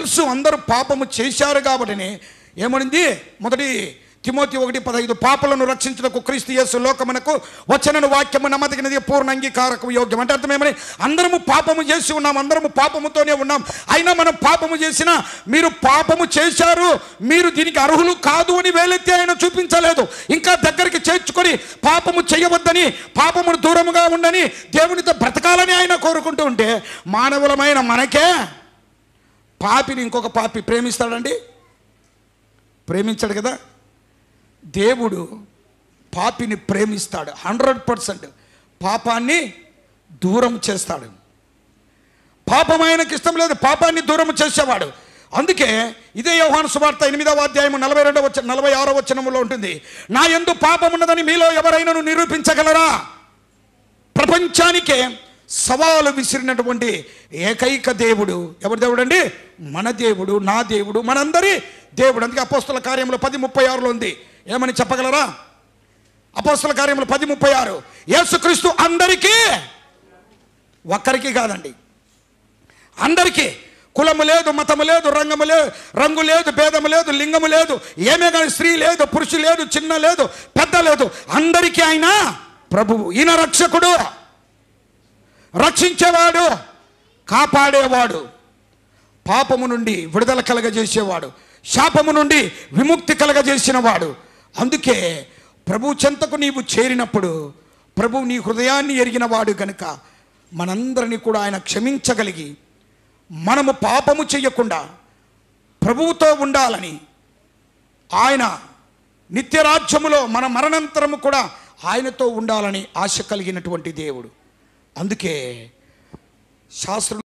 తెలుసు అందరూ పాపము చేశారు కాబట్టినే ఏమనింది? మొదటి తిమోతి 1:15 పాపలను రక్షించుటకు క్రీస్తు యేసు లోకమునకు వచ్చనను వాక్యము నమ్మదగినది పూర్ణ అంగీకారకు యోగ్యం. అంటే అర్థం ఏమని? అందరము పాపము చేసి ఉన్నాం, అందరము పాపముతోనే ఉన్నాం. అయినా మనం పాపము చేసినా మీరు పాపము చేశారు, మీరు దీనికి అర్హులు కాదు అని వేలెత్తి ఆయన చూపించలేదు. ఇంకా దగ్గరికి చేర్చుకొని పాపము చేయవద్దని, పాపమును దూరముగా ఉండని, దేవునితో బ్రతకాలని ఆయన కోరుకుంటూ ఉంటే మానవులమైన మనకే పాపిని ఇంకొక పాపి ప్రేమిస్తాడండి? ప్రేమించాడు కదా. దేవుడు పాపిని ప్రేమిస్తాడు, 100% పాపాన్ని దూరం చేస్తాడు. పాపం ఆయనకి ఇష్టం లేదు, పాపాన్ని దూరం చేసేవాడు. అందుకే ఇదే యోహాను సువార్త 8వ అధ్యాయం 46వ వచనంలో ఉంటుంది, నా యందు పాపమున్నదని మీలో ఎవరైనా నిరూపించగలరా? ప్రపంచానికే సవాలు విసిరినటువంటి ఏకైక దేవుడు ఎవరి దేవుడు అండి? మన దేవుడు, నా దేవుడు, మనందరి దేవుడు. అందుకే అపోస్తల కార్యములు 10:36 ఉంది. ఏమని చెప్పగలరా? అపోస్తల కార్యములు 10:36 యేసుక్రీస్తు అందరికీ, ఒక్కరికి కాదండి, అందరికీ. కులము లేదు, మతము లేదు, రంగు లేదు, భేదము లేదు, లింగము లేదు, ఏమే కానీ స్త్రీ లేదు, పురుషు లేదు, చిన్న లేదు, పెద్ద లేదు, అందరికీ ఆయన ప్రభువు. ఈయన రక్షకుడు, రక్షించేవాడు, కాపాడేవాడు, పాపము నుండి విడుదల కలగజేసేవాడు, శాపము నుండి విముక్తి కలగజేసిన వాడు. అందుకే ప్రభు చెంతకు నీవు చేరినప్పుడు ప్రభు నీ హృదయాన్ని ఎరిగిన వాడు కనుక మనందరినీ కూడా ఆయన క్షమించగలిగి మనము పాపము చెయ్యకుండా ప్రభువుతో ఉండాలని, ఆయన నిత్యరాజ్యములో మన మరణానంతరము కూడా ఆయనతో ఉండాలని ఆశ కలిగినటువంటి దేవుడు. అందుకే శాస్త్రం